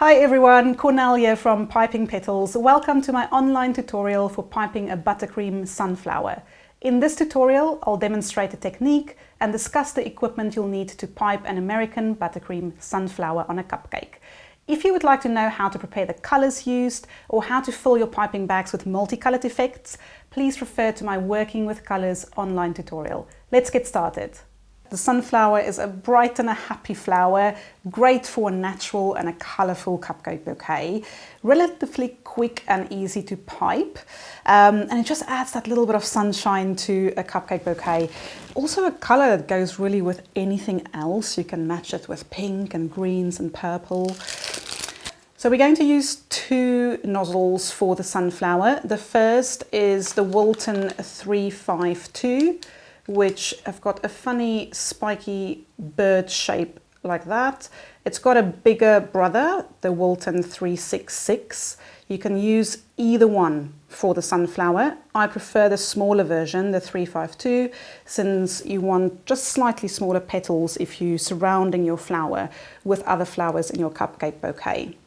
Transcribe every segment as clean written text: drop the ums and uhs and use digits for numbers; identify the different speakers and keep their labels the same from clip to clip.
Speaker 1: Hi everyone, Cornell here from Piping Petals. Welcome to my online tutorial for piping a buttercream sunflower. In this tutorial, I'll demonstrate the technique and discuss the equipment you'll need to pipe an American buttercream sunflower on a cupcake. If you would like to know how to prepare the colors used or how to fill your piping bags with multicolored effects, please refer to my Working with Colors online tutorial. Let's get started. The sunflower is a bright and a happy flower, great for a natural and a colourful cupcake bouquet, relatively quick and easy to pipe, and it just adds that little bit of sunshine to a cupcake bouquet. Also a colour that goes really with anything else. You can match it with pink and greens and purple. So we're going to use two nozzles for the sunflower. The first is the Wilton 352. Which have got a funny spiky bird shape like that. It's got a bigger brother, the Wilton 366. You can use either one for the sunflower. I prefer the smaller version, the 352, since you want just slightly smaller petals if you're surrounding your flower with other flowers in your cupcake bouquet.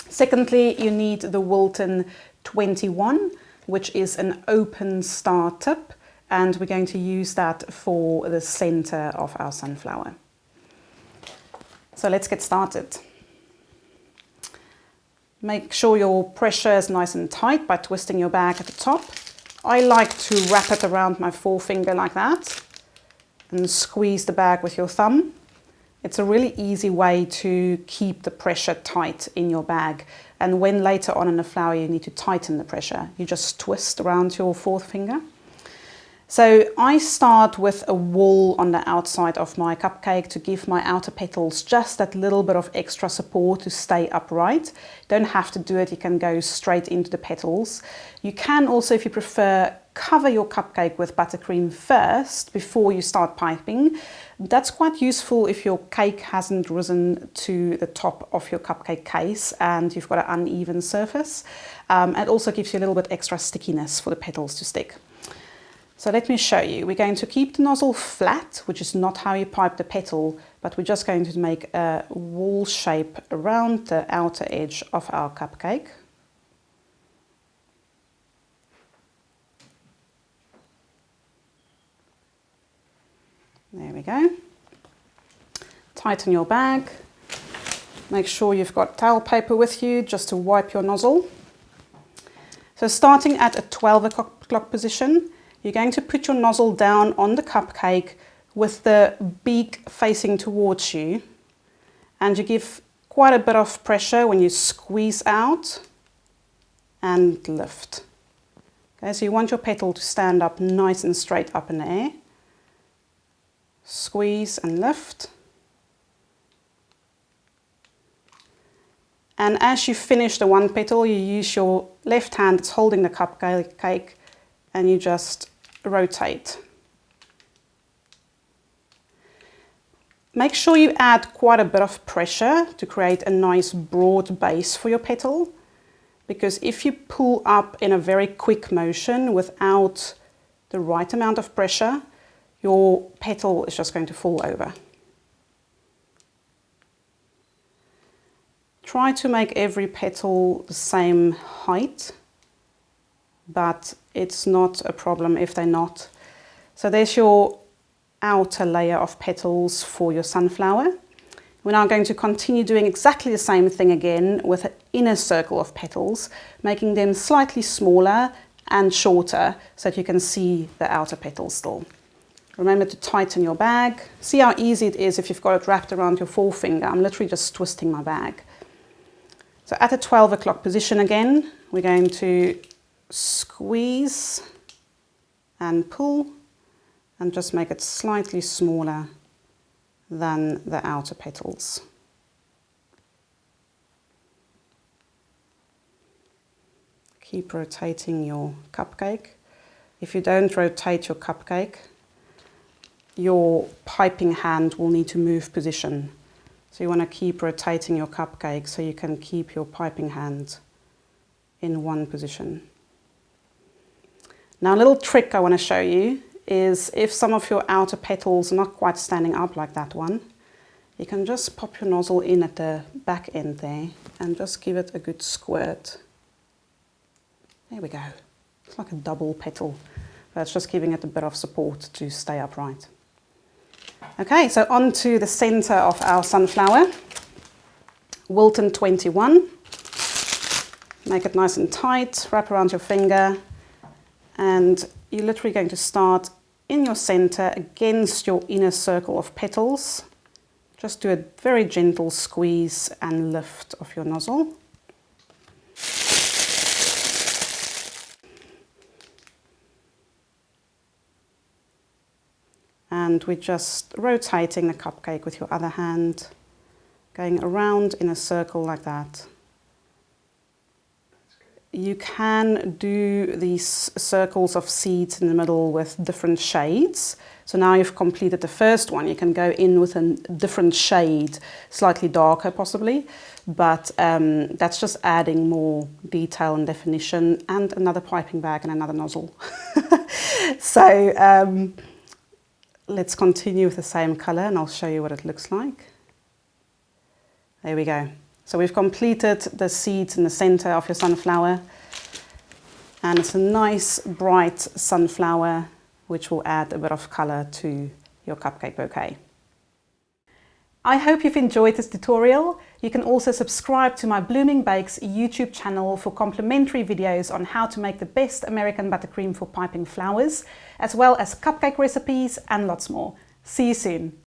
Speaker 1: Secondly, you need the Wilton 21, which is an open star tip. And we're going to use that for the center of our sunflower. So let's get started. Make sure your pressure is nice and tight by twisting your bag at the top. I like to wrap it around my forefinger like that and squeeze the bag with your thumb. It's a really easy way to keep the pressure tight in your bag. And when later on in the flower you need to tighten the pressure, you just twist around your forefinger. So I start with a wall on the outside of my cupcake to give my outer petals just that little bit of extra support to stay upright. Don't have to do it, you can go straight into the petals. You can also, if you prefer, cover your cupcake with buttercream first before you start piping. That's quite useful if your cake hasn't risen to the top of your cupcake case and you've got an uneven surface. It also gives you a little bit extra stickiness for the petals to stick. So let me show you. We're going to keep the nozzle flat, which is not how you pipe the petal, but we're just going to make a wall shape around the outer edge of our cupcake. There we go. Tighten your bag. Make sure you've got towel paper with you just to wipe your nozzle. So starting at a 12 o'clock position, you're going to put your nozzle down on the cupcake with the beak facing towards you, and you give quite a bit of pressure when you squeeze out and lift. Okay, so you want your petal to stand up nice and straight up in the air. Squeeze and lift. And as you finish the one petal, you use your left hand that's holding the cupcake and you just rotate. Make sure you add quite a bit of pressure to create a nice broad base for your petal, because if you pull up in a very quick motion without the right amount of pressure, your petal is just going to fall over. Try to make every petal the same height, but it's not a problem if they're not. So there's your outer layer of petals for your sunflower. We're now going to continue doing exactly the same thing again with an inner circle of petals, making them slightly smaller and shorter so that you can see the outer petals still. Remember to tighten your bag. See how easy it is if you've got it wrapped around your forefinger. I'm literally just twisting my bag. So at a 12 o'clock position again, we're going to squeeze and pull and just make it slightly smaller than the outer petals. Keep rotating your cupcake. If you don't rotate your cupcake, your piping hand will need to move position. So you want to keep rotating your cupcake so you can keep your piping hand in one position. Now a little trick I want to show you is if some of your outer petals are not quite standing up like that one, You can just pop your nozzle in at the back end there and just give it a good squirt. There we go. It's like a double petal, but it's just giving it a bit of support to stay upright. Okay, so on to the center of our sunflower. Wilton 21. Make it nice and tight, wrap around your finger, and you're literally going to start in your center against your inner circle of petals. Just do a very gentle squeeze and lift of your nozzle. And we're just rotating the cupcake with your other hand, going around in a circle like that. You can do these circles of seeds in the middle with different shades. So now you've completed the first one, you can go in with a different shade, slightly darker possibly, but that's just adding more detail and definition, and another piping bag and another nozzle. So let's continue with the same color and I'll show you what it looks like. There we go. So we've completed the seeds in the center of your sunflower, and it's a nice bright sunflower which will add a bit of color to your cupcake bouquet. I hope you've enjoyed this tutorial. You can also subscribe to my Blooming Bakes YouTube channel for complimentary videos on how to make the best American buttercream for piping flowers, as well as cupcake recipes and lots more. See you soon.